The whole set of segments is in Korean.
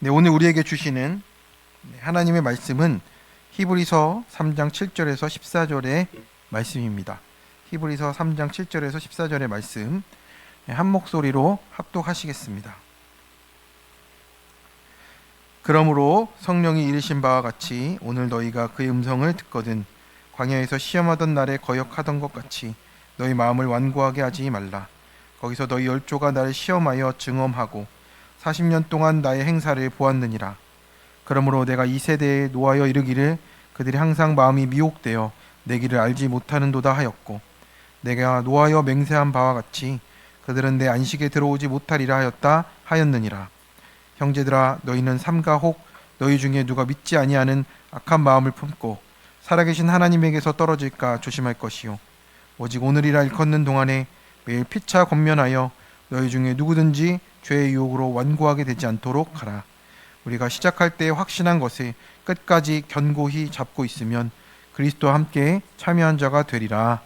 네, 오늘 우리에게 주시는 하나님의 말씀은 히브리서 3장 7절에서 14절의 말씀입니다. 히브리서 3장 7절에서 14절의 말씀 한 목소리로 합독하시겠습니다. 그러므로 성령이 이르신 바와 같이 오늘 너희가 그의 음성을 듣거든 광야에서 시험하던 날에 거역하던 것 같이 너희 마음을 완고하게 하지 말라. 거기서 너희 열조가 나를 시험하여 증언하고 40년 동안 나의 행사를 보았느니라. 그러므로 내가 이 세대에 노하여 이르기를 그들이 항상 마음이 미혹되어 내 길을 알지 못하는도다 하였고, 내가 노하여 맹세한 바와 같이 그들은 내 안식에 들어오지 못하리라 하였다 하였느니라. 형제들아, 너희는 삼가 혹 너희 중에 누가 믿지 아니하는 악한 마음을 품고 살아계신 하나님에게서 떨어질까 조심할 것이요, 오직 오늘이라 일컫는 동안에 매일 피차 권면하여 너희 중에 누구든지 죄의 유혹으로 완고하게 되지 않도록 하라. 우리가 시작할 때 확신한 것을 끝까지 견고히 잡고 있으면 그리스도와 함께 참여한 자가 되리라.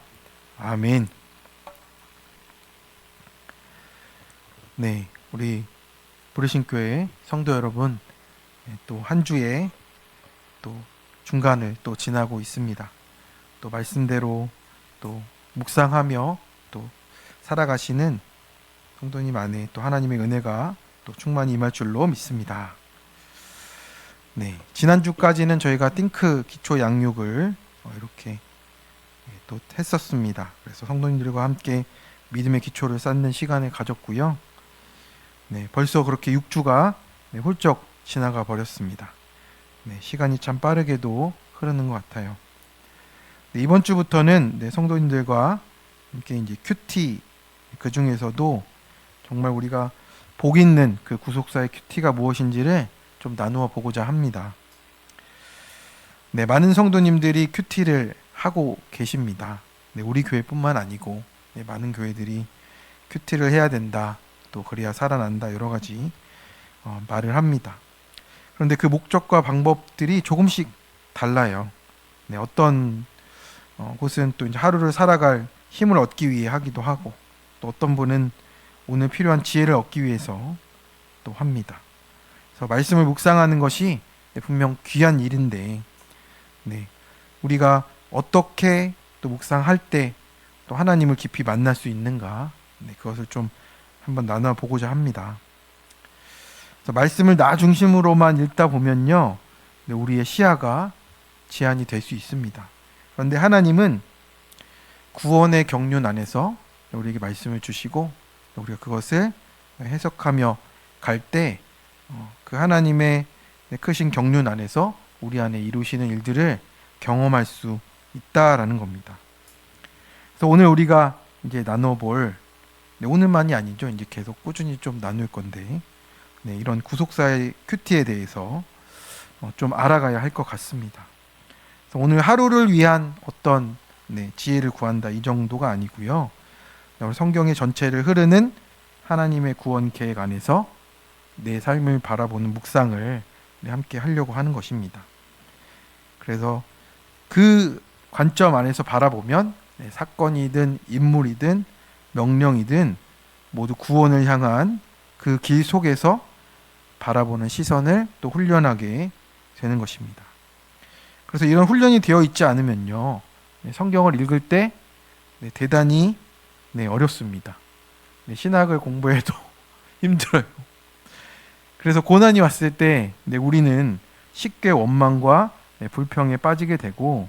아멘. 네, 우리 부르신 교회 성도 여러분, 또 한 주에 또 중간을 또 지나고 있습니다. 또 말씀대로 또 묵상하며 또 살아가시는 성도님 안에 또 하나님의 은혜가 또 충만히 임할 줄로 믿습니다. 네, 지난주까지는 저희가 띵크 기초 양육을 이렇게 또 했었습니다. 그래서 성도님들과 함께 믿음의 기초를 쌓는 시간을 가졌고요. 네, 벌써 그렇게 6주가 훌쩍 지나가 버렸습니다. 네, 시간이 참 빠르게도 흐르는 것 같아요. 네, 이번 주부터는 성도님들과 함께 이제 큐티, 그 중에서도 정말 우리가 복 있는 그 구속사의 큐티가 무엇인지를 좀 나누어 보고자 합니다. 네, 많은 성도님들이 큐티를 하고 계십니다. 네, 우리 교회뿐만 아니고 많은 교회들이 큐티를 해야 된다, 또 그래야 살아난다, 여러 가지 말을 합니다. 그런데 그 목적과 방법들이 조금씩 달라요. 네, 어떤 곳은 또 이제 하루를 살아갈 힘을 얻기 위해 하기도 하고, 또 어떤 분은 오늘 필요한 지혜를 얻기 위해서 또 합니다. 그래서 말씀을 묵상하는 것이 분명 귀한 일인데, 우리가 어떻게 또 묵상할 때 또 하나님을 깊이 만날 수 있는가, 그것을 좀 한번 나눠 보고자 합니다. 그래서 말씀을 나 중심으로만 읽다 보면요, 우리의 시야가 제한이 될 수 있습니다. 그런데 하나님은 구원의 경륜 안에서 우리에게 말씀을 주시고 우리가 그것을 해석하며 갈 때 그 하나님의 크신 경륜 안에서 우리 안에 이루시는 일들을 경험할 수 있다라는 겁니다. 그래서 오늘 우리가 이제 나눠볼, 오늘만이 아니죠, 이제 계속 꾸준히 좀 나눌 건데, 이런 구속사의 큐티에 대해서 좀 알아가야 할 것 같습니다. 그래서 오늘 하루를 위한 어떤 지혜를 구한다, 이 정도가 아니고요, 성경의 전체를 흐르는 하나님의 구원 계획 안에서 내 삶을 바라보는 묵상을 함께 하려고 하는 것입니다. 그래서 그 관점 안에서 바라보면 사건이든 인물이든 명령이든 모두 구원을 향한 그 길 속에서 바라보는 시선을 또 훈련하게 되는 것입니다. 그래서 이런 훈련이 되어 있지 않으면요, 성경을 읽을 때 대단히 어렵습니다. 신학을 공부해도 힘들어요. 그래서 고난이 왔을 때 우리는 쉽게 원망과 불평에 빠지게 되고,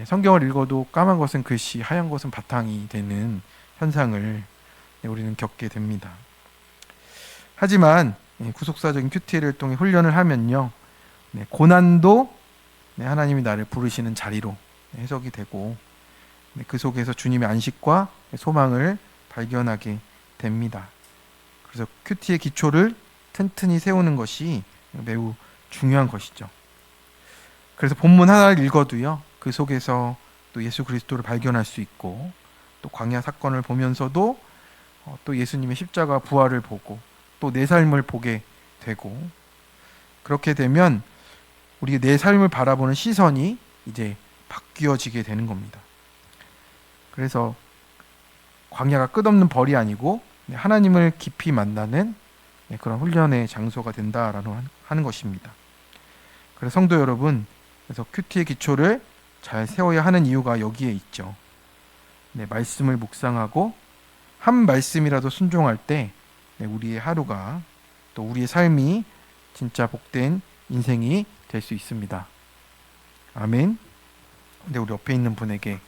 성경을 읽어도 까만 것은 글씨, 하얀 것은 바탕이 되는 현상을 우리는 겪게 됩니다. 하지만 구속사적인 큐티를 통해 훈련을 하면요, 고난도 하나님이 나를 부르시는 자리로 해석이 되고, 그 속에서 주님의 안식과 소망을 발견하게 됩니다. 그래서 큐티의 기초를 튼튼히 세우는 것이 매우 중요한 것이죠. 그래서 본문 하나를 읽어도요, 그 속에서 또 예수 그리스도를 발견할 수 있고, 또 광야 사건을 보면서도 또 예수님의 십자가 부활을 보고 또 내 삶을 보게 되고, 그렇게 되면 우리 내 삶을 바라보는 시선이 이제 바뀌어지게 되는 겁니다. 그래서 광야가 끝없는 벌이 아니고 하나님을 깊이 만나는 그런 훈련의 장소가 된다라고 하는 것입니다. 그래서 성도 여러분, 그래서 큐티의 기초를 잘 세워야 하는 이유가 여기에 있죠. 말씀을 묵상하고 한 말씀이라도 순종할 때 우리의 하루가 또 우리의 삶이 진짜 복된 인생이 될 수 있습니다. 아멘. 근데 우리 옆에 있는 분에게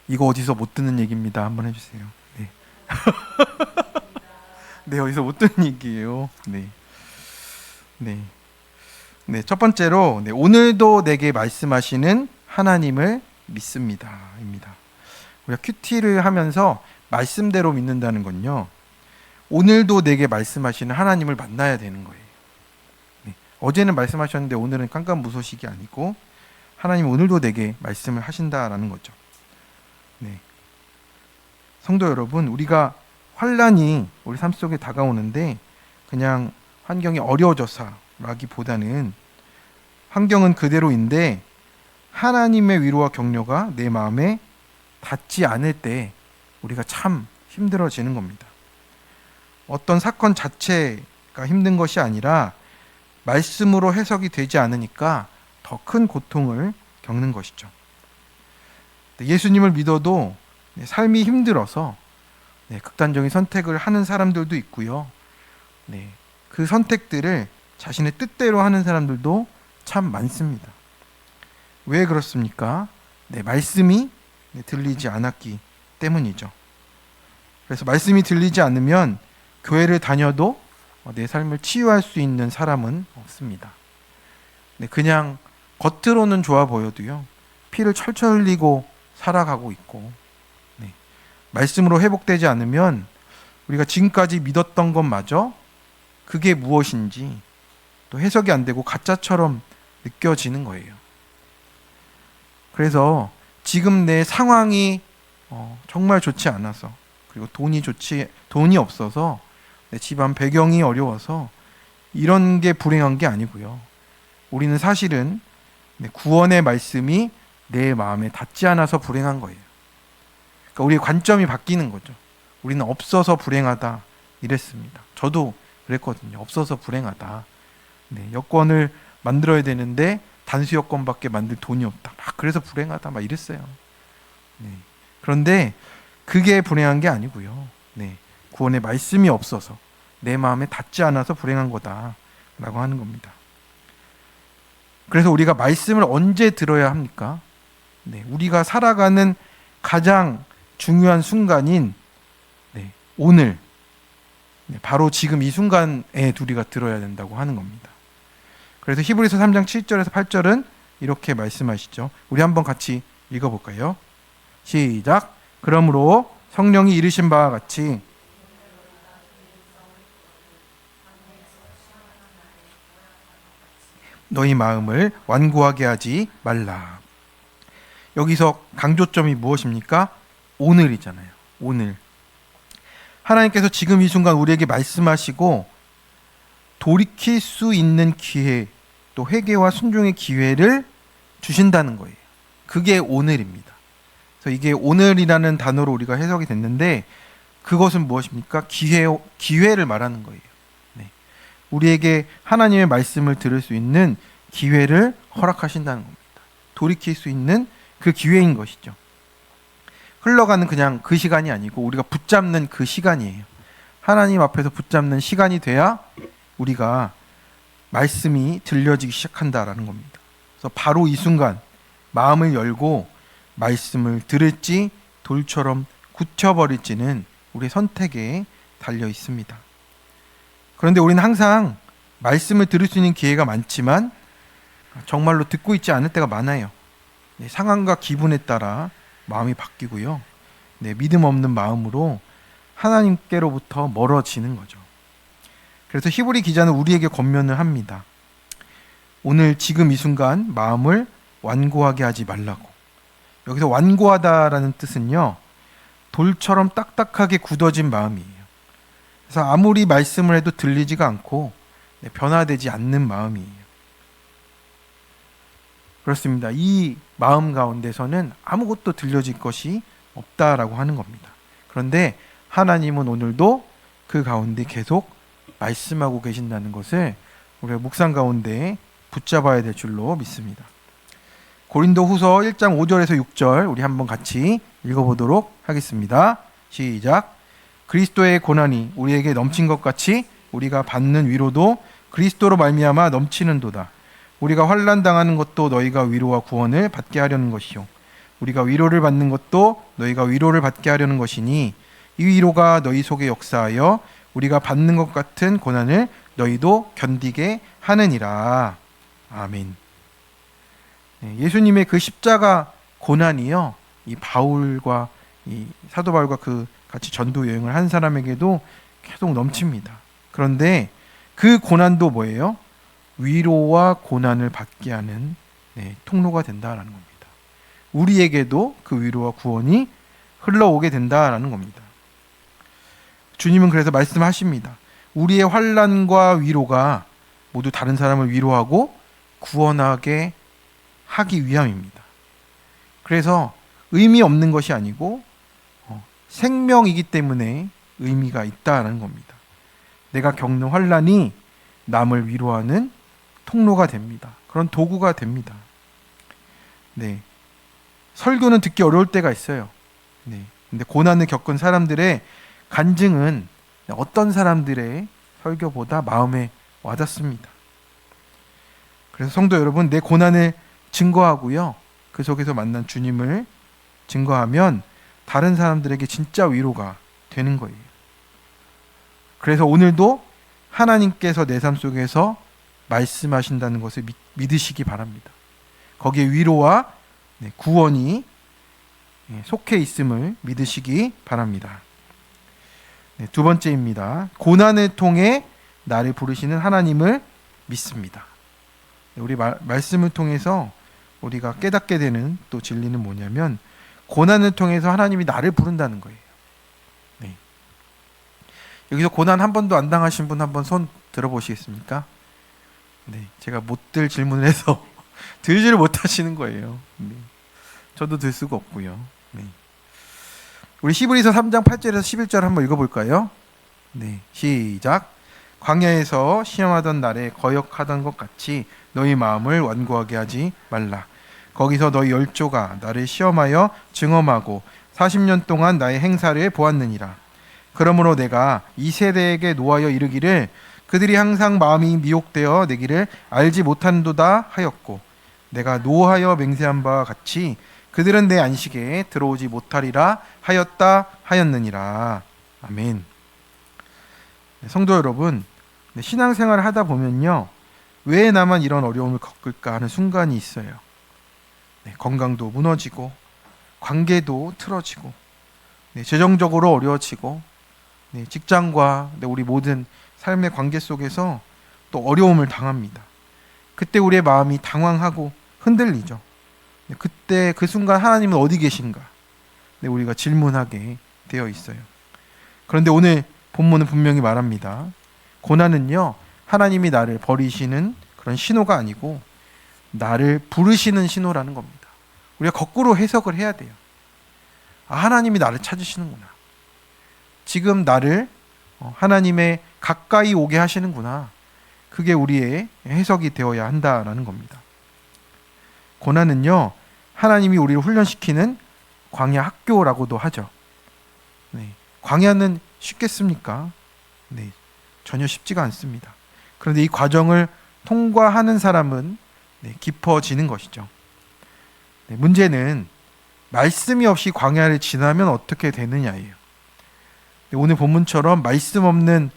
이거 어디서 못 듣는 얘기입니다. 한번 해주세요. 네, 어디서 못 듣는 얘기예요. 첫 번째로 오늘도 내게 말씀하시는 하나님을 믿습니다. 입니다. 우리가 큐티를 하면서 말씀대로 믿는다는 건요, 오늘도 내게 말씀하시는 하나님을 만나야 되는 거예요. 어제는 말씀하셨는데 오늘은 깜깜무소식이 아니고 하나님 오늘도 내게 말씀을 하신다라는 거죠. 성도 여러분, 우리가 환란이 우리 삶 속에 다가오는데 그냥 환경이 어려워져서라기보다는 환경은 그대로인데 하나님의 위로와 격려가 내 마음에 닿지 않을 때 우리가 참 힘들어지는 겁니다. 어떤 사건 자체가 힘든 것이 아니라 말씀으로 해석이 되지 않으니까 더 큰 고통을 겪는 것이죠. 예수님을 믿어도 삶이 힘들어서 극단적인 선택을 하는 사람들도 있고요. 그 선택들을 자신의 뜻대로 하는 사람들도 참 많습니다. 왜 그렇습니까? 말씀이 들리지 않았기 때문이죠. 그래서 말씀이 들리지 않으면 교회를 다녀도 내 삶을 치유할 수 있는 사람은 없습니다. 그냥 겉으로는 좋아 보여도요, 피를 철철 흘리고 살아가고 있고, 말씀으로 회복되지 않으면 우리가 지금까지 믿었던 것마저 그게 무엇인지 또 해석이 안 되고 가짜처럼 느껴지는 거예요. 그래서 지금 내 상황이 정말 좋지 않아서, 그리고 돈이 없어서, 내 집안 배경이 어려워서 이런 게 불행한 게 아니고요. 우리는 사실은 구원의 말씀이 내 마음에 닿지 않아서 불행한 거예요. 그러니까 우리의 관점이 바뀌는 거죠. 우리는 없어서 불행하다 이랬습니다. 저도 그랬거든요. 없어서 불행하다. 여권을 만들어야 되는데 단수 여권밖에 만들 돈이 없다. 그래서 불행하다 이랬어요. 그런데 그게 불행한 게 아니고요. 구원의 말씀이 없어서 내 마음에 닿지 않아서 불행한 거다라고 하는 겁니다. 그래서 우리가 말씀을 언제 들어야 합니까? 우리가 살아가는 가장 중요한 순간인 오늘, 바로 지금 이 순간에 우리가 들어야 된다고 하는 겁니다. 그래서 히브리서 3장 7절에서 8절은 이렇게 말씀하시죠. 우리 한번 같이 읽어볼까요? 시작. 그러므로 성령이 이르신 바와 같이 너희 마음을 완고하게 하지 말라. 여기서 강조점이 무엇입니까? 오늘이잖아요. 오늘. 하나님께서 지금 이 순간 우리에게 말씀하시고 돌이킬 수 있는 기회, 또 회개와 순종의 기회를 주신다는 거예요. 그게 오늘입니다. 그래서 이게 오늘이라는 단어로 우리가 해석이 됐는데 그것은 무엇입니까? 기회를 말하는 거예요. 우리에게 하나님의 말씀을 들을 수 있는 기회를 허락하신다는 겁니다. 돌이킬 수 있는 그 기회인 것이죠. 흘러가는 그냥 그 시간이 아니고 우리가 붙잡는 그 시간이에요. 하나님 앞에서 붙잡는 시간이 돼야 우리가 말씀이 들려지기 시작한다라는 겁니다. 그래서 바로 이 순간 마음을 열고 말씀을 들을지 돌처럼 굳혀버릴지는 우리의 선택에 달려 있습니다. 그런데 우리는 항상 말씀을 들을 수 있는 기회가 많지만 정말로 듣고 있지 않을 때가 많아요. 상황과 기분에 따라 마음이 바뀌고요. 믿음 없는 마음으로 하나님께로부터 멀어지는 거죠. 그래서 히브리 기자는 우리에게 권면을 합니다. 오늘 지금 이 순간 마음을 완고하게 하지 말라고. 여기서 완고하다라는 뜻은요, 돌처럼 딱딱하게 굳어진 마음이에요. 그래서 아무리 말씀을 해도 들리지가 않고 변화되지 않는 마음이에요. 그렇습니다. 이 마음 가운데서는 아무것도 들려질 것이 없다라고 하는 겁니다. 그런데 하나님은 오늘도 그 가운데 계속 말씀하고 계신다는 것을 우리가 묵상 가운데 붙잡아야 될 줄로 믿습니다. 고린도후서 1장 5절에서 6절 우리 한번 같이 읽어보도록 하겠습니다. 시작. 그리스도의 고난이 우리에게 넘친 것 같이 우리가 받는 위로도 그리스도로 말미암아 넘치는도다. 우리가 환난 당하는 것도 너희가 위로와 구원을 받게 하려는 것이요 우리가 위로를 받는 것도 너희가 위로를 받게 하려는 것이니 이 위로가 너희 속에 역사하여 우리가 받는 것 같은 고난을 너희도 견디게 하느니라. 아멘. 예수님의 그 십자가 고난이요, 이 바울과 이 사도 바울과 그 같이 전도 여행을 한 사람에게도 계속 넘칩니다. 그런데 그 고난도 뭐예요? 위로와 고난을 받게 하는 통로가 된다라는 겁니다. 우리에게도 그 위로와 구원이 흘러오게 된다라는 겁니다. 주님은 그래서 말씀하십니다. 우리의 환난과 위로가 모두 다른 사람을 위로하고 구원하게 하기 위함입니다. 그래서 의미 없는 것이 아니고 생명이기 때문에 의미가 있다라는 겁니다. 내가 겪는 환난이 남을 위로하는 통로가 됩니다. 그런 도구가 됩니다. 네. 설교는 듣기 어려울 때가 있어요. 네. 근데 고난을 겪은 사람들의 간증은 어떤 사람들의 설교보다 마음에 와닿습니다. 그래서 성도 여러분, 내 고난을 증거하고요, 그 속에서 만난 주님을 증거하면 다른 사람들에게 진짜 위로가 되는 거예요. 그래서 오늘도 하나님께서 내 삶 속에서 말씀하신다는 것을 믿으시기 바랍니다. 거기에 위로와 구원이 속해 있음을 믿으시기 바랍니다. 두 번째입니다. 고난을 통해 나를 부르시는 하나님을 믿습니다. 우리 말씀을 통해서 우리가 깨닫게 되는 또 진리는 뭐냐면, 고난을 통해서 하나님이 나를 부른다는 거예요. 네. 여기서 고난 한 번도 안 당하신 분 한번 손 들어보시겠습니까? 네, 제가 못 들 질문을 해서 들지를 못하시는 거예요. 네. 저도 들 수가 없고요. 네. 우리 히브리서 3장 8절에서 11절 한번 읽어볼까요? 네, 시작. 광야에서 시험하던 날에 거역하던 것 같이 너희 마음을 완고하게 하지 말라. 거기서 너희 열조가 나를 시험하여 증험하고 40년 동안 나의 행사를 보았느니라. 그러므로 내가 이 세대에게 노하여 이르기를 그들이 항상 마음이 미혹되어 내 길을 알지 못한도다 하였고, 내가 노하여 맹세한 바와 같이 그들은 내 안식에 들어오지 못하리라 하였다 하였느니라. 아멘. 성도 여러분, 신앙생활을 하다 보면요, 왜 나만 이런 어려움을 겪을까 하는 순간이 있어요. 건강도 무너지고, 관계도 틀어지고, 재정적으로 어려워지고, 직장과 우리 모든 삶의 관계 속에서 또 어려움을 당합니다. 그때 우리의 마음이 당황하고 흔들리죠. 그때 그 순간 하나님은 어디 계신가? 우리가 질문하게 되어 있어요. 그런데 오늘 본문은 분명히 말합니다. 고난은요, 하나님이 나를 버리시는 그런 신호가 아니고 나를 부르시는 신호라는 겁니다. 우리가 거꾸로 해석을 해야 돼요. 아, 하나님이 나를 찾으시는구나. 지금 나를 하나님의 가까이 오게 하시는구나. 그게 우리의 해석이 되어야 한다라는 겁니다. 고난은요, 하나님이 우리를 훈련시키는 광야 학교라고도 하죠. 광야는 쉽겠습니까? 전혀 쉽지가 않습니다. 그런데 이 과정을 통과하는 사람은 깊어지는 것이죠. 문제는 말씀이 없이 광야를 지나면 어떻게 되느냐예요. 오늘 본문처럼 말씀 없는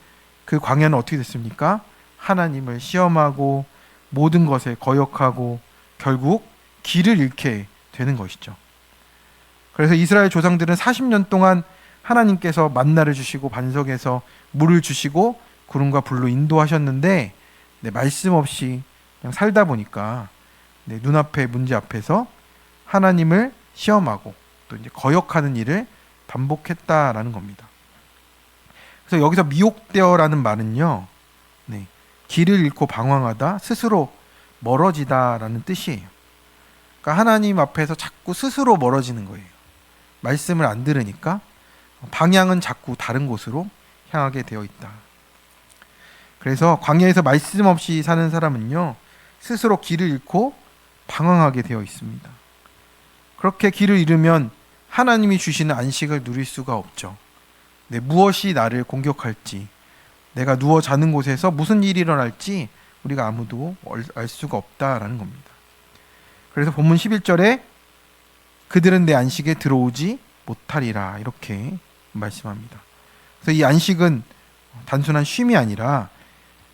그 광야는 어떻게 됐습니까? 하나님을 시험하고 모든 것에 거역하고 결국 길을 잃게 되는 것이죠. 그래서 이스라엘 조상들은 40년 동안 하나님께서 만나를 주시고 반석에서 물을 주시고 구름과 불로 인도하셨는데 말씀 없이 그냥 살다 보니까 눈앞의 문제 앞에서 하나님을 시험하고 또 이제 거역하는 일을 반복했다라는 겁니다. 그래서 여기서 미혹되어라는 말은요, 길을 잃고 방황하다, 스스로 멀어지다라는 뜻이에요. 그러니까 하나님 앞에서 자꾸 스스로 멀어지는 거예요. 말씀을 안 들으니까 방향은 자꾸 다른 곳으로 향하게 되어 있다. 그래서 광야에서 말씀 없이 사는 사람은요, 스스로 길을 잃고 방황하게 되어 있습니다. 그렇게 길을 잃으면 하나님이 주시는 안식을 누릴 수가 없죠. 무엇이 나를 공격할지, 내가 누워 자는 곳에서 무슨 일이 일어날지 우리가 아무도 알 수가 없다라는 겁니다. 그래서 본문 11절에 그들은 내 안식에 들어오지 못하리라 이렇게 말씀합니다. 그래서 이 안식은 단순한 쉼이 아니라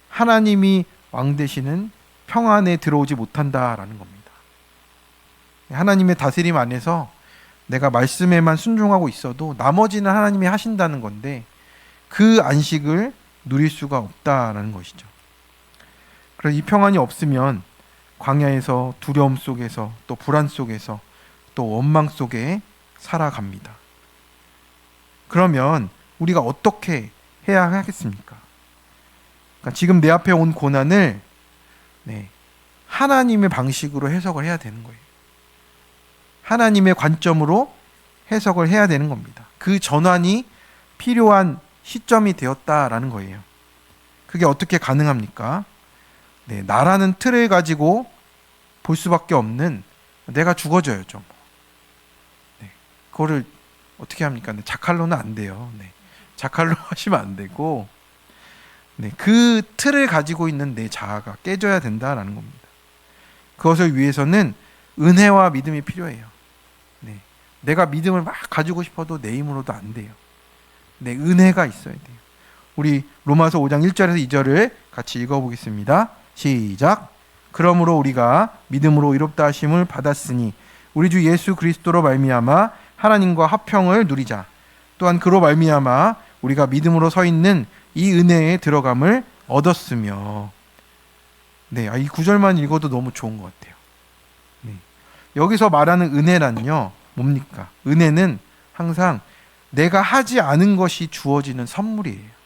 하나님이 왕 되시는 평안에 들어오지 못한다라는 겁니다. 하나님의 다스림 안에서 내가 말씀에만 순종하고 있어도 나머지는 하나님이 하신다는 건데 그 안식을 누릴 수가 없다라는 것이죠. 그래서 이 평안이 없으면 광야에서 두려움 속에서 또 불안 속에서 또 원망 속에 살아갑니다. 그러면 우리가 어떻게 해야 하겠습니까? 그러니까 지금 내 앞에 온 고난을 하나님의 방식으로 해석을 해야 되는 거예요. 하나님의 관점으로 해석을 해야 되는 겁니다. 그 전환이 필요한 시점이 되었다라는 거예요. 그게 어떻게 가능합니까? 나라는 틀을 가지고 볼 수밖에 없는 내가 죽어져야죠. 그거를 어떻게 합니까? 자칼로는 안 돼요. 자칼로 하시면 안 되고 그 틀을 가지고 있는 내 자아가 깨져야 된다라는 겁니다. 그것을 위해서는 은혜와 믿음이 필요해요. 내가 믿음을 막 가지고 싶어도 내 힘으로도 안 돼요. 은혜가 있어야 돼요. 우리 로마서 5장 1절에서 2절을 같이 읽어보겠습니다. 시작. 그러므로 우리가 믿음으로 의롭다 하심을 받았으니 우리 주 예수 그리스도로 말미암아 하나님과 화평을 누리자. 또한 그로 말미암아 우리가 믿음으로 서 있는 이 은혜에 들어감을 얻었으며. 이 구절만 읽어도 너무 좋은 것 같아요. 여기서 말하는 은혜란요, 뭡니까? 은혜는 항상 내가 하지 않은 것이 주어지는 선물이에요.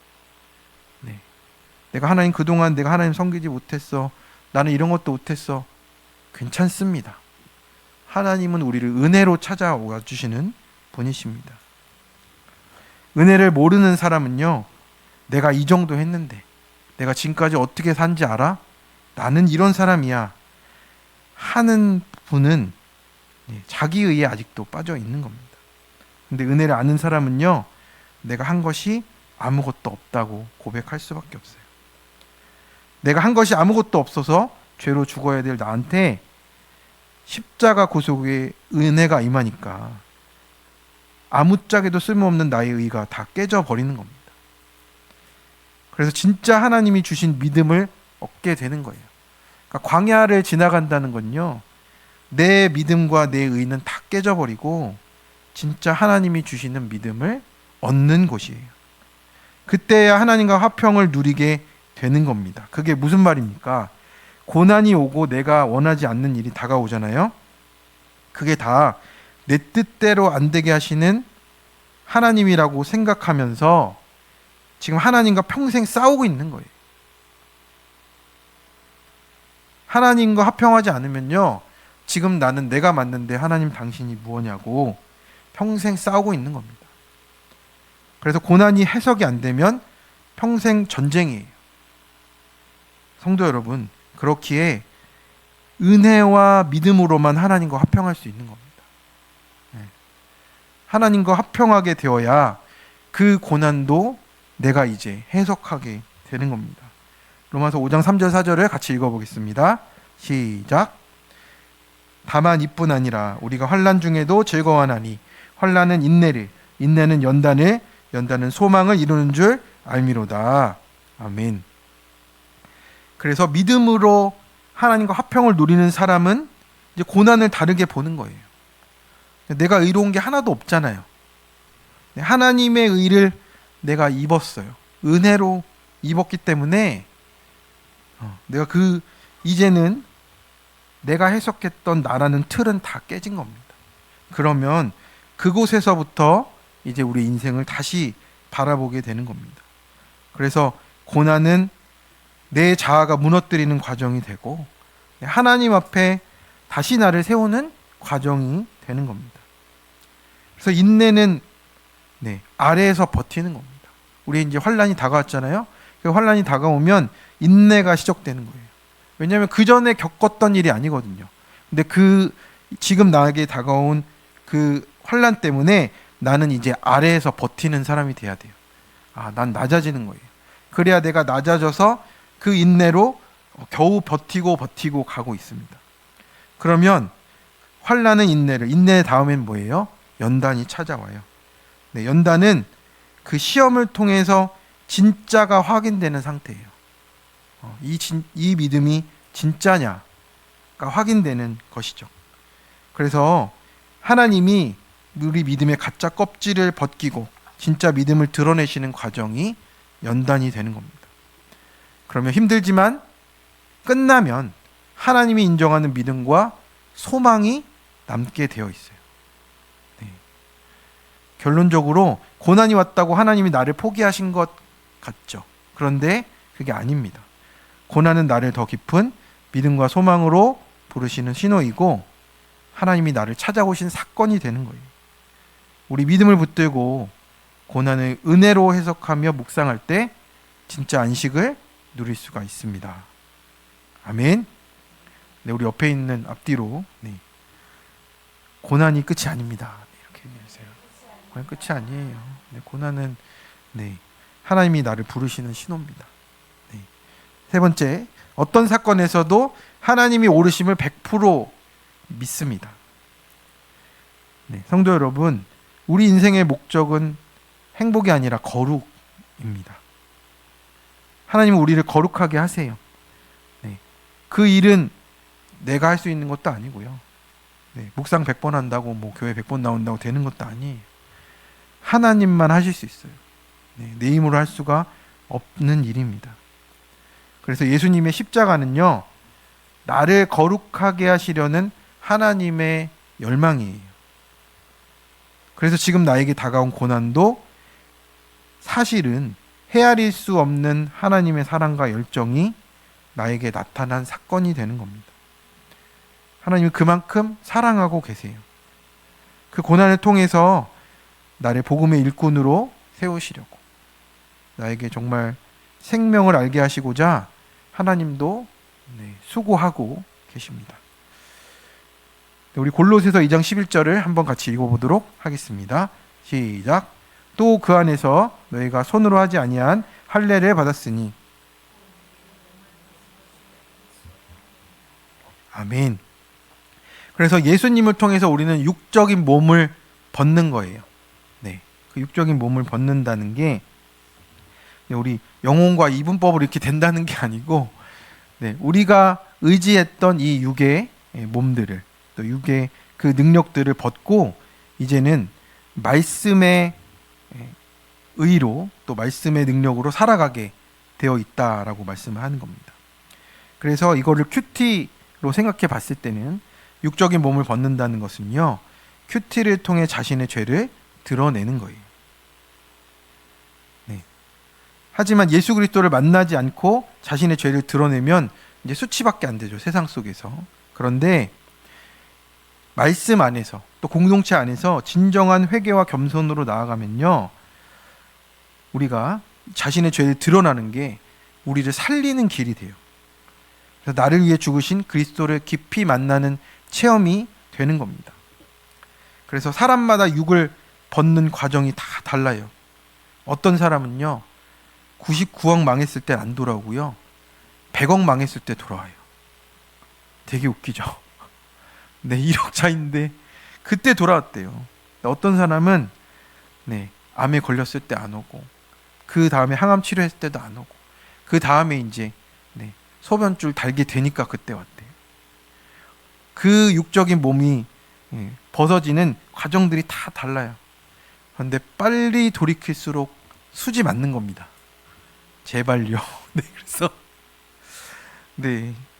내가 하나님 그동안 내가 하나님 섬기지 못했어. 나는 이런 것도 못했어. 괜찮습니다. 하나님은 우리를 은혜로 찾아와 주시는 분이십니다. 은혜를 모르는 사람은요, 내가 이 정도 했는데 내가 지금까지 어떻게 산지 알아? 나는 이런 사람이야 하는 분은 자기 의에 아직도 빠져 있는 겁니다. 근데 은혜를 아는 사람은요, 내가 한 것이 아무것도 없다고 고백할 수밖에 없어요. 내가 한 것이 아무것도 없어서 죄로 죽어야 될 나한테 십자가 고속의 은혜가 임하니까 아무짝에도 쓸모없는 나의 의가 다 깨져버리는 겁니다. 그래서 진짜 하나님이 주신 믿음을 얻게 되는 거예요. 그러니까 광야를 지나간다는 건요, 내 믿음과 내 의는 다 깨져버리고 진짜 하나님이 주시는 믿음을 얻는 곳이에요. 그때야 하나님과 화평을 누리게 되는 겁니다. 그게 무슨 말입니까? 고난이 오고 내가 원하지 않는 일이 다가오잖아요. 그게 다 내 뜻대로 안 되게 하시는 하나님이라고 생각하면서 지금 하나님과 평생 싸우고 있는 거예요. 하나님과 화평하지 않으면요, 지금 나는 내가 맞는데 하나님 당신이 무엇냐고 평생 싸우고 있는 겁니다. 그래서 고난이 해석이 안 되면 평생 전쟁이에요. 성도 여러분, 그렇기에 은혜와 믿음으로만 하나님과 화평할 수 있는 겁니다. 하나님과 화평하게 되어야 그 고난도 내가 이제 해석하게 되는 겁니다. 로마서 5장 3절 4절을 같이 읽어보겠습니다. 시작. 다만 이뿐 아니라 우리가 환난 중에도 즐거워하나니 환난은 인내를, 인내는 연단을, 연단은 소망을 이루는 줄 알미로다. 아멘. 그래서 믿음으로 하나님과 화평을 누리는 사람은 이제 고난을 다르게 보는 거예요. 내가 의로운 게 하나도 없잖아요. 하나님의 의를 내가 입었어요. 은혜로 입었기 때문에 내가 이제는 내가 해석했던 나라는 틀은 다 깨진 겁니다. 그러면 그곳에서부터 이제 우리 인생을 다시 바라보게 되는 겁니다. 그래서 고난은 내 자아가 무너뜨리는 과정이 되고 하나님 앞에 다시 나를 세우는 과정이 되는 겁니다. 그래서 인내는 아래에서 버티는 겁니다. 우리 이제 환란이 다가왔잖아요. 그 환란이 다가오면 인내가 시작되는 거예요. 왜냐하면 그 전에 겪었던 일이 아니거든요. 근데 그 지금 나에게 다가온 그 환란 때문에 나는 이제 아래에서 버티는 사람이 돼야 돼요. 난 낮아지는 거예요. 그래야 내가 낮아져서 그 인내로 겨우 버티고 가고 있습니다. 그러면 환란은 인내 다음엔 뭐예요? 연단이 찾아와요. 네, 연단은 그 시험을 통해서 진짜가 확인되는 상태예요. 이 믿음이 진짜냐가 확인되는 것이죠. 그래서 하나님이 우리 믿음의 가짜 껍질을 벗기고 진짜 믿음을 드러내시는 과정이 연단이 되는 겁니다. 그러면 힘들지만 끝나면 하나님이 인정하는 믿음과 소망이 남게 되어 있어요. 네. 결론적으로 고난이 왔다고 하나님이 나를 포기하신 것 같죠. 그런데 그게 아닙니다. 고난은 나를 더 깊은 믿음과 소망으로 부르시는 신호이고 하나님이 나를 찾아오신 사건이 되는 거예요. 우리 믿음을 붙들고 고난을 은혜로 해석하며 묵상할 때 진짜 안식을 누릴 수가 있습니다. 아멘. 네, 우리 옆에 있는 앞뒤로 고난이 끝이 아닙니다. 이렇게 얘기하세요. 고난 끝이 아니에요. 고난은 하나님이 나를 부르시는 신호입니다. 세 번째, 어떤 사건에서도 하나님이 오르심을 100% 믿습니다. 성도 여러분, 우리 인생의 목적은 행복이 아니라 거룩입니다. 하나님은 우리를 거룩하게 하세요. 그 일은 내가 할 수 있는 것도 아니고요. 묵상 100번 한다고 교회 100번 나온다고 되는 것도 아니에요. 하나님만 하실 수 있어요. 내 힘으로 할 수가 없는 일입니다. 그래서 예수님의 십자가는요, 나를 거룩하게 하시려는 하나님의 열망이에요. 그래서 지금 나에게 다가온 고난도 사실은 헤아릴 수 없는 하나님의 사랑과 열정이 나에게 나타난 사건이 되는 겁니다. 하나님이 그만큼 사랑하고 계세요. 그 고난을 통해서 나를 복음의 일꾼으로 세우시려고, 나에게 정말 생명을 알게 하시고자 하나님도 수고하고 계십니다. 우리 골로새서 2장 11절을 한번 같이 읽어보도록 하겠습니다. 시작. 또 그 안에서 너희가 손으로 하지 아니한 할례를 받았으니. 아멘. 그래서 예수님을 통해서 우리는 육적인 몸을 벗는 거예요. 그 육적인 몸을 벗는다는 게 우리 영혼과 이분법으로 이렇게 된다는 게 아니고, 우리가 의지했던 이 육의 몸들을, 또 육의 그 능력들을 벗고 이제는 말씀의 의로, 또 말씀의 능력으로 살아가게 되어 있다라고 말씀을 하는 겁니다. 그래서 이거를 큐티로 생각해 봤을 때는 육적인 몸을 벗는다는 것은요, 큐티를 통해 자신의 죄를 드러내는 거예요. 하지만 예수 그리스도를 만나지 않고 자신의 죄를 드러내면 이제 수치밖에 안 되죠, 세상 속에서. 그런데 말씀 안에서, 또 공동체 안에서 진정한 회개와 겸손으로 나아가면요, 우리가 자신의 죄를 드러나는 게 우리를 살리는 길이 돼요. 그래서 나를 위해 죽으신 그리스도를 깊이 만나는 체험이 되는 겁니다. 그래서 사람마다 육을 벗는 과정이 다 달라요. 어떤 사람은요, 99억 망했을 때 안 돌아오고요, 100억 망했을 때 돌아와요. 되게 웃기죠. 1억 차인데 그때 돌아왔대요. 어떤 사람은 암에 걸렸을 때 안 오고, 그 다음에 항암 치료했을 때도 안 오고, 그 다음에 이제 소변줄 달게 되니까 그때 왔대요. 그 육적인 몸이 벗어지는 과정들이 다 달라요. 그런데 빨리 돌이킬수록 수지 맞는 겁니다. 제발요. 그래서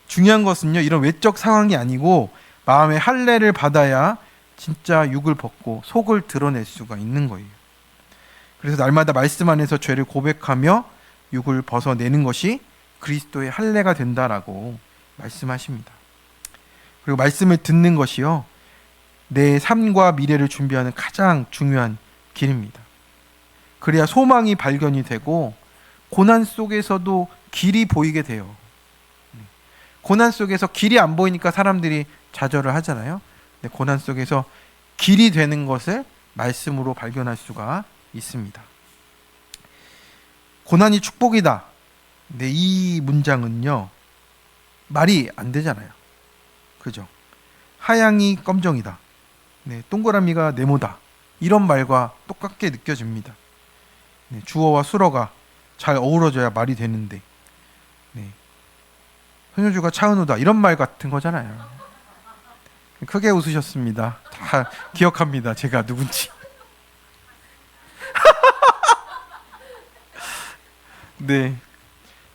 중요한 것은요, 이런 외적 상황이 아니고 마음의 할례를 받아야 진짜 육을 벗고 속을 드러낼 수가 있는 거예요. 그래서 날마다 말씀 안에서 죄를 고백하며 육을 벗어내는 것이 그리스도의 할례가 된다라고 말씀하십니다. 그리고 말씀을 듣는 것이요, 내 삶과 미래를 준비하는 가장 중요한 길입니다. 그래야 소망이 발견이 되고 고난 속에서도 길이 보이게 돼요. 고난 속에서 길이 안 보이니까 사람들이 좌절을 하잖아요. 근데 고난 속에서 길이 되는 것을 말씀으로 발견할 수가 있습니다. 고난이 축복이다. 근데 이 문장은요, 말이 안 되잖아요. 그죠? 하양이 검정이다. 네, 동그라미가 네모다. 이런 말과 똑같게 느껴집니다. 네, 주어와 수어가 잘 어우러져야 말이 되는데, 네, 손효주가 차은우다. 이런 말 같은 거잖아요. 크게 웃으셨습니다. 다 기억합니다. 제가 누군지. 네.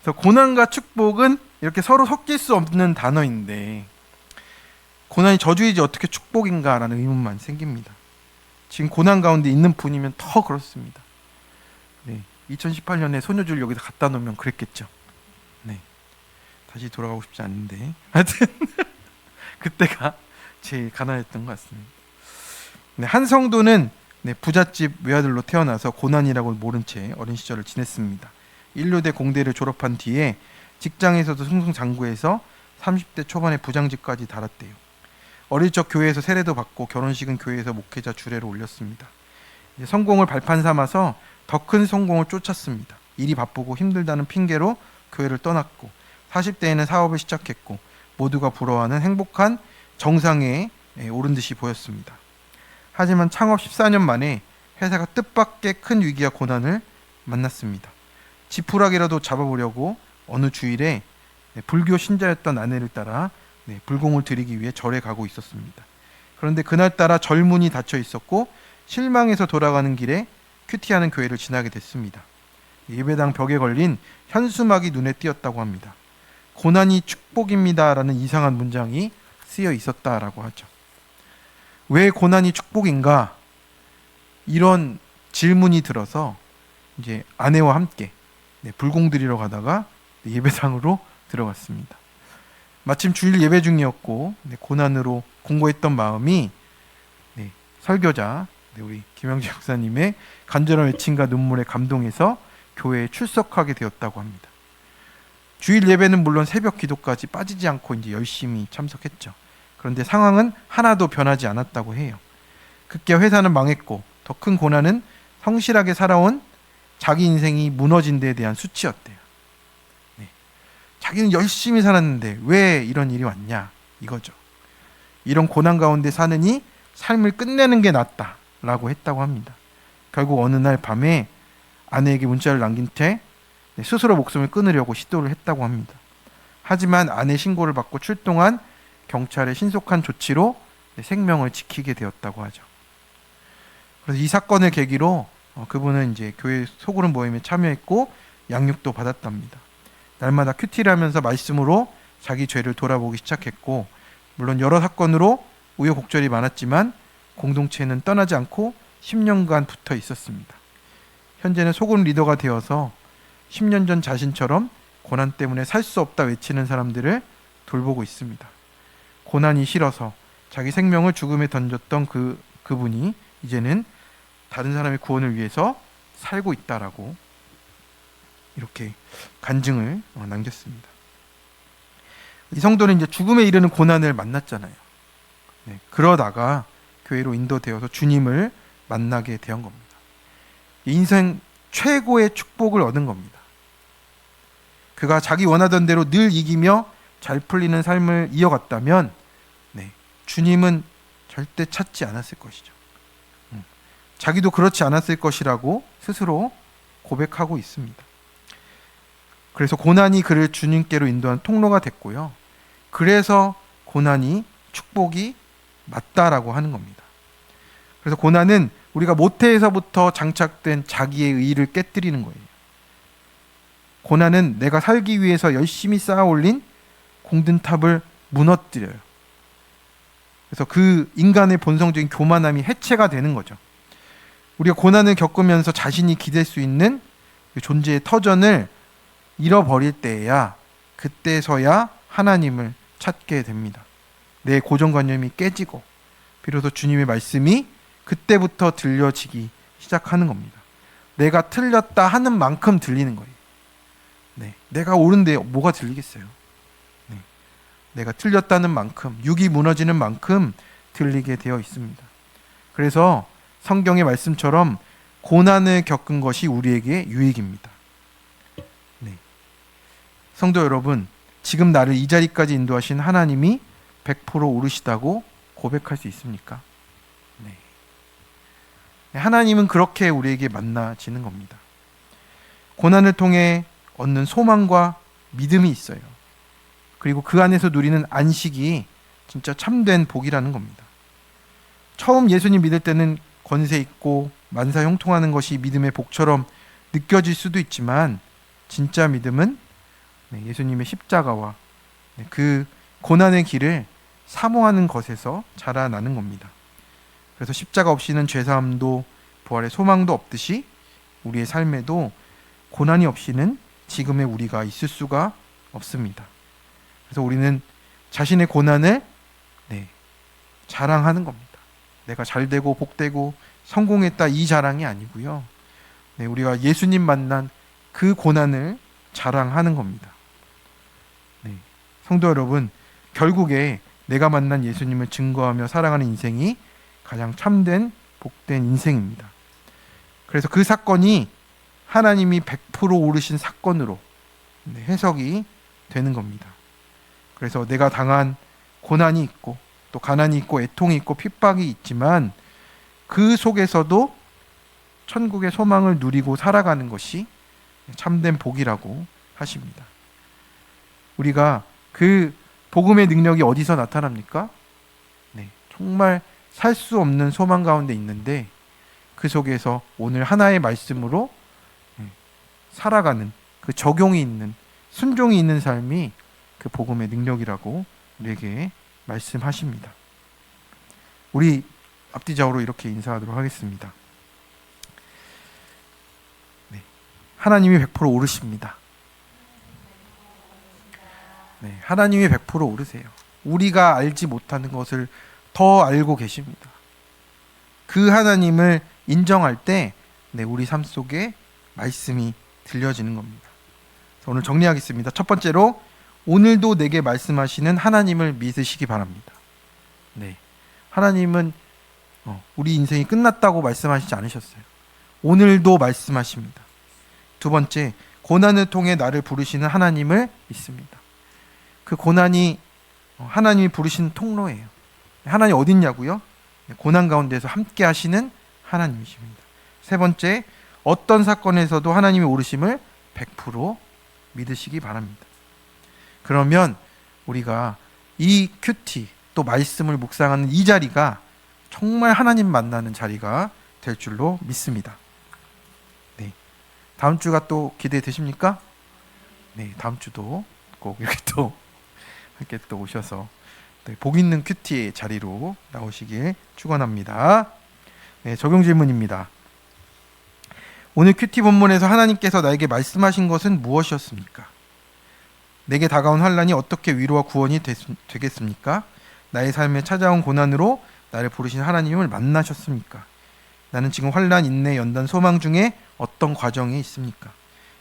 그래서 고난과 축복은 이렇게 서로 섞일 수 없는 단어인데, 고난이 저주이지 어떻게 축복인가라는 의문만 생깁니다. 지금 고난 가운데 있는 분이면 더 그렇습니다. 네. 2018년에 손효주를 여기다 갖다 놓으면 그랬겠죠. 네. 다시 돌아가고 싶지 않은데. 하여튼 그때가 제일 가난했던 것 같습니다. 네, 한 성도는 부잣집 외아들로 태어나서 고난이라고 모른 채 어린 시절을 지냈습니다. 인류대 공대를 졸업한 뒤에 직장에서도 승승장구해서 30대 초반에 부장직까지 달았대요. 어릴 적 교회에서 세례도 받고 결혼식은 교회에서 목회자 주례로 올렸습니다. 성공을 발판 삼아서 더 큰 성공을 쫓았습니다. 일이 바쁘고 힘들다는 핑계로 교회를 떠났고 40대에는 사업을 시작했고 모두가 부러워하는 행복한 정상에 오른 듯이 보였습니다. 하지만 창업 14년 만에 회사가 뜻밖의 큰 위기와 고난을 만났습니다. 지푸라기라도 잡아보려고 어느 주일에 불교 신자였던 아내를 따라 불공을 드리기 위해 절에 가고 있었습니다. 그런데 그날따라 절문이 닫혀 있었고 실망해서 돌아가는 길에 큐티하는 교회를 지나게 됐습니다. 예배당 벽에 걸린 현수막이 눈에 띄었다고 합니다. 고난이 축복입니다라는 이상한 문장이 쓰여 있었다라고 하죠. 왜 고난이 축복인가? 이런 질문이 들어서 이제 아내와 함께 불공 드리러 가다가 예배당으로 들어갔습니다. 마침 주일 예배 중이었고 고난으로 공고했던 마음이 설교자 우리 김영재 목사님의 간절한 외침과 눈물에 감동해서 교회에 출석하게 되었다고 합니다. 주일 예배는 물론 새벽 기도까지 빠지지 않고 이제 열심히 참석했죠. 그런데 상황은 하나도 변하지 않았다고 해요. 급기야 회사는 망했고 더 큰 고난은 성실하게 살아온 자기 인생이 무너진 데에 대한 수치였대요. 자기는 열심히 살았는데 왜 이런 일이 왔냐 이거죠. 이런 고난 가운데 사느니 삶을 끝내는 게 낫다라고 했다고 합니다. 결국 어느 날 밤에 아내에게 문자를 남긴 채 스스로 목숨을 끊으려고 시도를 했다고 합니다. 하지만 아내 신고를 받고 출동한 경찰의 신속한 조치로 생명을 지키게 되었다고 하죠. 그래서 이 사건을 계기로 그분은 이제 교회 소그룹 모임에 참여했고 양육도 받았답니다. 날마다 큐티를 하면서 말씀으로 자기 죄를 돌아보기 시작했고 물론 여러 사건으로 우여곡절이 많았지만 공동체는 떠나지 않고 10년간 붙어 있었습니다. 현재는 소그룹 리더가 되어서 10년 전 자신처럼 고난 때문에 살 수 없다 외치는 사람들을 돌보고 있습니다. 고난이 싫어서 자기 생명을 죽음에 던졌던 그분이 이제는 다른 사람의 구원을 위해서 살고 있다라고 이렇게 간증을 남겼습니다. 이 성도는 이제 죽음에 이르는 고난을 만났잖아요. 그러다가 교회로 인도되어서 주님을 만나게 된 겁니다. 인생 최고의 축복을 얻은 겁니다. 그가 자기 원하던 대로 늘 이기며 잘 풀리는 삶을 이어갔다면 주님은 절대 찾지 않았을 것이죠. 자기도 그렇지 않았을 것이라고 스스로 고백하고 있습니다. 그래서 고난이 그를 주님께로 인도한 통로가 됐고요. 그래서 고난이 축복이 맞다라고 하는 겁니다. 그래서 고난은 우리가 모태에서부터 장착된 자기의 의의를 깨뜨리는 거예요. 고난은 내가 살기 위해서 열심히 쌓아 올린 공든탑을 무너뜨려요. 그래서 그 인간의 본성적인 교만함이 해체가 되는 거죠. 우리가 고난을 겪으면서 자신이 기댈 수 있는 존재의 터전을 잃어버릴 때야 그때서야 하나님을 찾게 됩니다. 내 고정관념이 깨지고 비로소 주님의 말씀이 그때부터 들려지기 시작하는 겁니다. 내가 틀렸다 하는 만큼 들리는 거예요. 네, 내가 옳은데 뭐가 들리겠어요? 네, 내가 틀렸다는 만큼, 육이 무너지는 만큼 들리게 되어 있습니다. 그래서 성경의 말씀처럼 고난을 겪은 것이 우리에게 유익입니다. 네. 성도 여러분, 지금 나를 이 자리까지 인도하신 하나님이 100% 옳으시다고 고백할 수 있습니까? 네. 하나님은 그렇게 우리에게 만나지는 겁니다. 고난을 통해 얻는 소망과 믿음이 있어요. 그리고 그 안에서 누리는 안식이 진짜 참된 복이라는 겁니다. 처음 예수님 믿을 때는 권세 있고 만사 형통하는 것이 믿음의 복처럼 느껴질 수도 있지만 진짜 믿음은 예수님의 십자가와 그 고난의 길을 사모하는 것에서 자라나는 겁니다. 그래서 십자가 없이는 죄사함도 부활의 소망도 없듯이 우리의 삶에도 고난이 없이는 지금의 우리가 있을 수가 없습니다. 그래서 우리는 자신의 고난을 자랑하는 겁니다. 내가 잘되고 복되고 성공했다 이 자랑이 아니고요. 우리가 예수님 만난 그 고난을 자랑하는 겁니다. 성도 여러분, 결국에 내가 만난 예수님을 증거하며 살아가는 인생이 가장 참된 복된 인생입니다. 그래서 그 사건이 하나님이 100% 옳으신 사건으로 해석이 되는 겁니다. 그래서 내가 당한 고난이 있고 또 가난이 있고 애통이 있고 핍박이 있지만 그 속에서도 천국의 소망을 누리고 살아가는 것이 참된 복이라고 하십니다. 우리가 그 복음의 능력이 어디서 나타납니까? 정말 살 수 없는 소망 가운데 있는데 그 속에서 오늘 하나의 말씀으로 살아가는 그 적용이 있는 순종이 있는 삶이 그 복음의 능력이라고 우리에게 말씀하십니다. 우리 앞뒤좌우로 이렇게 인사하도록 하겠습니다. 하나님이 100% 옳으십니다. 하나님이 100% 옳으세요. 우리가 알지 못하는 것을 더 알고 계십니다. 그 하나님을 인정할 때 우리 삶 속에 말씀이 들려지는 겁니다. 오늘 정리하겠습니다. 첫 번째로 오늘도 내게 말씀하시는 하나님을 믿으시기 바랍니다. 하나님은 우리 인생이 끝났다고 말씀하시지 않으셨어요. 오늘도 말씀하십니다. 두 번째, 고난을 통해 나를 부르시는 하나님을 믿습니다. 그 고난이 하나님이 부르시는 통로예요. 하나님 어디 있냐고요? 고난 가운데서 함께 하시는 하나님이십니다. 세 번째, 어떤 사건에서도 하나님의 오르심을 100% 믿으시기 바랍니다. 그러면 우리가 이 큐티 또 말씀을 묵상하는 이 자리가 정말 하나님 만나는 자리가 될 줄로 믿습니다. 다음 주가 또 기대되십니까? 다음 주도 꼭 이렇게 또 함께 또 오셔서 복 있는 큐티의 자리로 나오시길 축원합니다. 적용 질문입니다. 오늘 큐티 본문에서 하나님께서 나에게 말씀하신 것은 무엇이었습니까? 내게 다가온 환난이 어떻게 위로와 구원이 되겠습니까? 나의 삶에 찾아온 고난으로 나를 부르신 하나님을 만나셨습니까? 나는 지금 환난, 인내, 연단, 소망 중에 어떤 과정에 있습니까?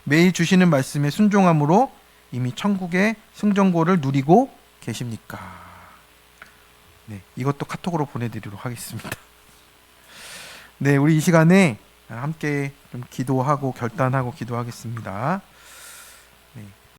매일 주시는 말씀에 순종함으로 이미 천국의 승전고를 누리고 계십니까? 이것도 카톡으로 보내드리도록 하겠습니다. 우리 이 시간에 함께 좀 기도하고 결단하고 기도하겠습니다.